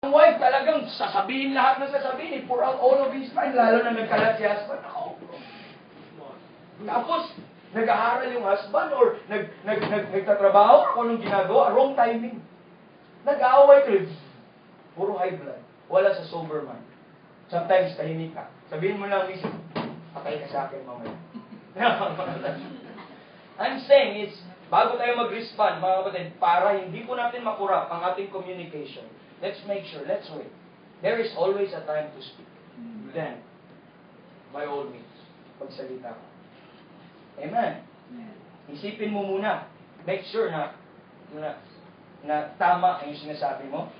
Ang wife talagang sasabihin lahat na sasabihin. Pour out all of his mind. Lalo na nagkalat si husband. Tapos, nag-aaral yung husband or nagtatrabaho kung anong ginagawa. Wrong timing. Nag-aaway tuloy. Puro high blood. Wala sa sober mind. Sometimes, tahimik ka. Sabihin mo lang, Missy, patay ka sa akin mamaya. I'm saying, it's, bago tayo mag-respond, mga kapatid, para hindi po natin makurap ang ating communication, let's make sure, let's wait. There is always a time to speak. Then, by all means, pagsalita ka. Amen. Isipin mo muna. Make sure na tama ang sinasabi mo.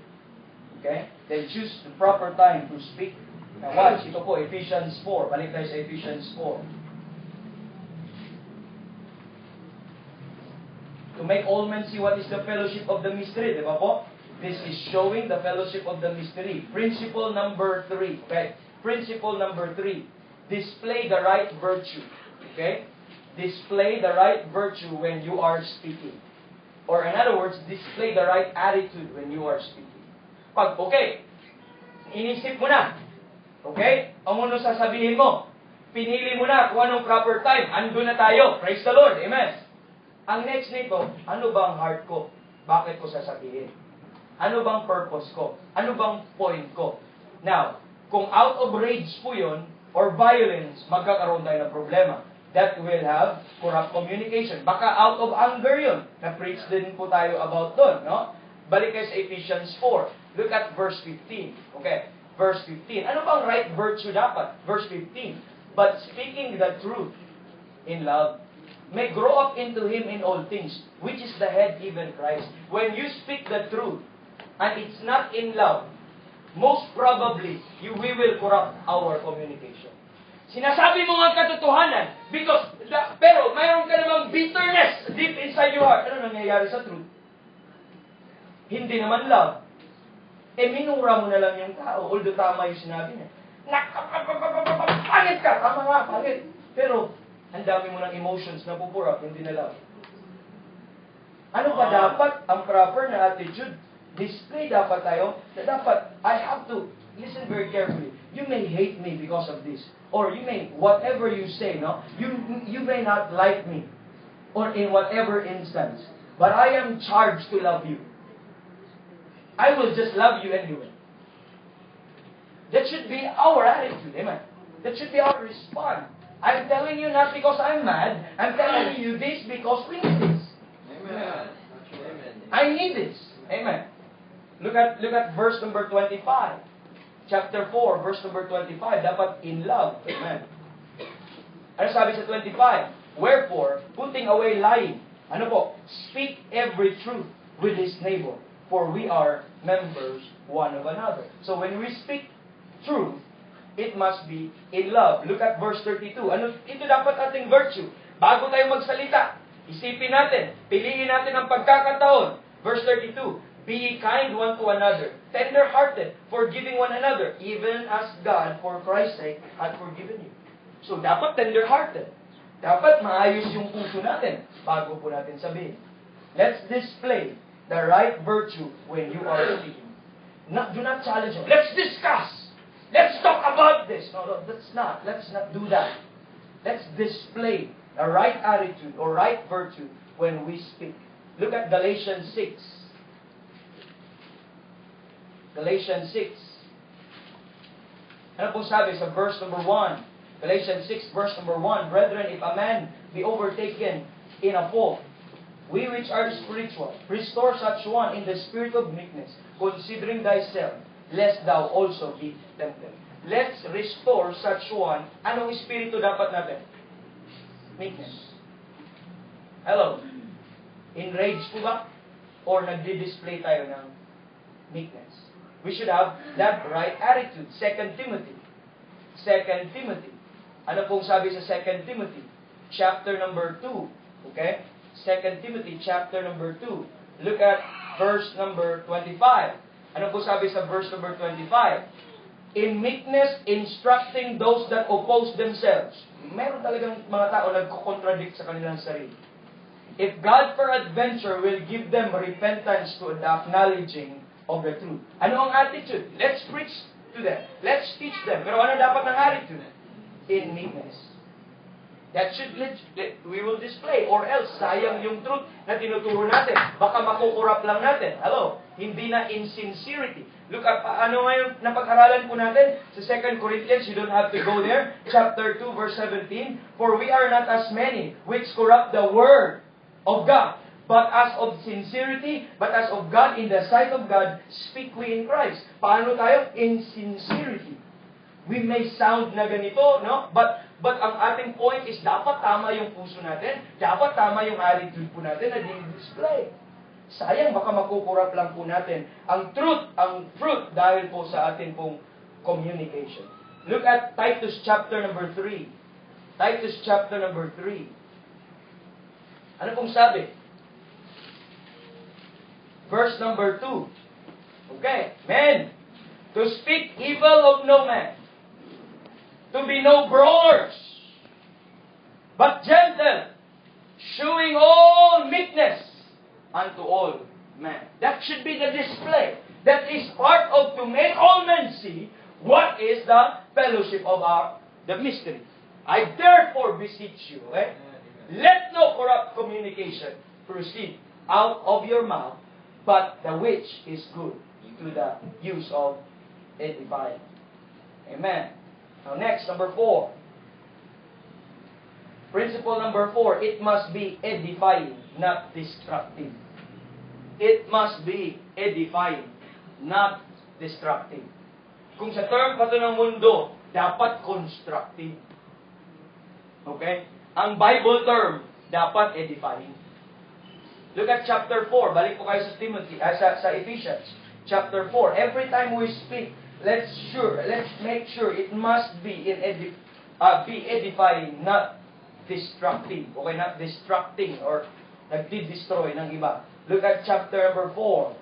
Okay? Then choose the proper time to speak. Now watch, ito po, Ephesians 4. Balik tayo sa Ephesians 4. To make all men see what is the fellowship of the mystery. Diba po? This is showing the fellowship of the mystery. Principle number 3. Okay? Principle number 3. Display the right virtue. Okay? Display the right virtue when you are speaking. Or in other words, display the right attitude when you are speaking. Okay, inisip mo na. Okay? Ang ano sasabihin mo? Pinili mo na kung anong proper time. Ando na tayo. Praise the Lord. Amen. Ang next nito, ano ba ang heart ko? Bakit ko sasabihin? Ano bang purpose ko? Ano bang point ko? Now, kung out of rage po yun, or violence, magkakaroon tayo ng problema. That will have corrupt communication. Baka out of anger yun. Na-preach din po tayo about doon, no? Balik kayo sa Ephesians 4. Look at verse 15. Okay, verse 15. Ano bang right virtue dapat? Verse 15. But speaking the truth in love may grow up into Him in all things, which is the head, even Christ. When you speak the truth, and it's not in love, most probably, we will corrupt our communication. Sinasabi mo nga katotohanan, pero mayroon ka namang bitterness deep inside your heart. Ano nangyayari sa truth? Hindi naman love. Minura mo na lang yung tao, although tama yung sinabi niya. Pangit ka! Tama nga, pangit. Pero, ang dami mo ng emotions na pupurap, hindi na love. Ano pa dapat ang proper na attitude? Display dapat tayo, na dapat, I have to, listen very carefully. You may hate me because of this. Or you may, whatever you say, no? You may not like me. Or in whatever instance. But I am charged to love you. I will just love you anyway. That should be our attitude, amen? That should be our response. I'm telling you not because I'm mad. I'm telling you this because we need this. Amen. I need this. Amen. Look at verse number 25. Chapter 4, verse number 25. Dapat in love. Amen. Ano sabi sa 25? Wherefore, putting away lying. Ano po? Speak every truth with his neighbor. For we are members one of another. So when we speak truth, it must be in love. Look at verse 32. Ito dapat ating virtue. Bago tayo magsalita, isipin natin, piliin natin ang pagkakataon. Verse 32. Be ye kind one to another, tender-hearted, forgiving one another, even as God, for Christ's sake, hath forgiven you. So dapat tender-hearted. Dapat maayos yung puso natin bago po natin sabihin. Let's display the right virtue when you are speaking. Do not challenge him. Let's discuss. Let's talk about this. No, let's not do that. Let's display the right attitude or right virtue when we speak. Look at Galatians 6. Galatians 6. Ano pong sabi sa verse number 1? Galatians 6 verse number 1. Brethren, if a man be overtaken in a fault, we which are spiritual, restore such one in the spirit of meekness, considering thyself, lest thou also be tempted. Let's restore such one. Anong espiritu dapat natin? Meekness. Hello? Enraged po ba? Or nagdi-display tayo ng meekness? We should have that right attitude. 2 Timothy. 2 Timothy. Ano pong sabi sa 2 Timothy? Chapter number 2. Okay? 2 Timothy chapter number 2. Look at verse number 25. Ano po sabi sa verse number 25? In meekness, instructing those that oppose themselves. Meron talagang mga tao nagko-contradict sa kanilang sarili. If God peradventure will give them repentance to acknowledging of the truth. Ano ang attitude? Let's preach to them. Let's teach them. Pero ano dapat ng attitude? In meekness. That should we will display, or else sayang yung truth na tinuturo natin. Baka makukurap lang natin. Hello? Hindi na insincerity. Look at ano ngayon napag-aralan po natin sa 2 Corinthians. You don't have to go there. Chapter 2 verse 17. For we are not as many which corrupt the word of God, but as of sincerity, but as of God, in the sight of God, speak we in Christ. Paano tayo? In sincerity. We may sound na ganito, no? But ang ating point is dapat tama yung puso natin, dapat tama yung attitude po natin na di-display. Sayang, baka makukurap lang po natin ang truth, ang fruit dahil po sa atin pong communication. Look at Titus chapter number 3. Titus chapter number 3. Ano pong sabi? Verse number 2. Okay, men, to speak evil of no man, to be no brawlers, but gentle, shewing all meekness unto all men. That should be the display. That is part of to make all men see what is the fellowship of the mystery. I therefore beseech you, let no corrupt communication proceed out of your mouth, but the which is good to the use of edifying. Amen. Now next, number 4. Principle number 4, it must be edifying, not destructive. It must be edifying, not destructive. Kung sa term pa ito ng mundo, dapat constructive. Okay? Ang Bible term, dapat edifying. Look at chapter 4. Balik po kayo sa Timothy, sa Ephesians. Chapter 4. Every time we speak, let's make sure it must be edifying, not destructive. Okay, not destructing or nagdi-destroy ng iba. Look at chapter number 4.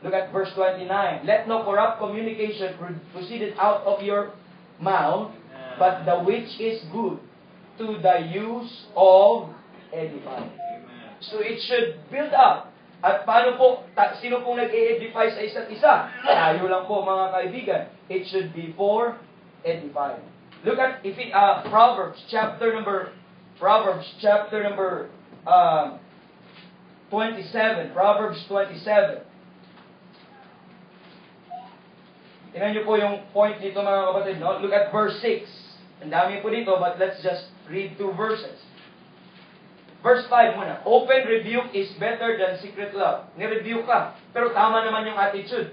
Look at verse 29. Let no corrupt communication proceed out of your mouth, but the which is good to the use of edifying. So it should build up. At paano po, sino pong nag-e-edify sa isa't isa? Tayo lang po, mga kaibigan. It should be for edifying. Look at Proverbs chapter number 27. Proverbs 27. Tingnan niyo po yung point dito, mga kapatid. No? Look at verse 6. Ang dami po dito, but let's just read 2 verses. Verse 5 muna. Open rebuke is better than secret love. Ni-rebuke ka, pero tama naman yung attitude.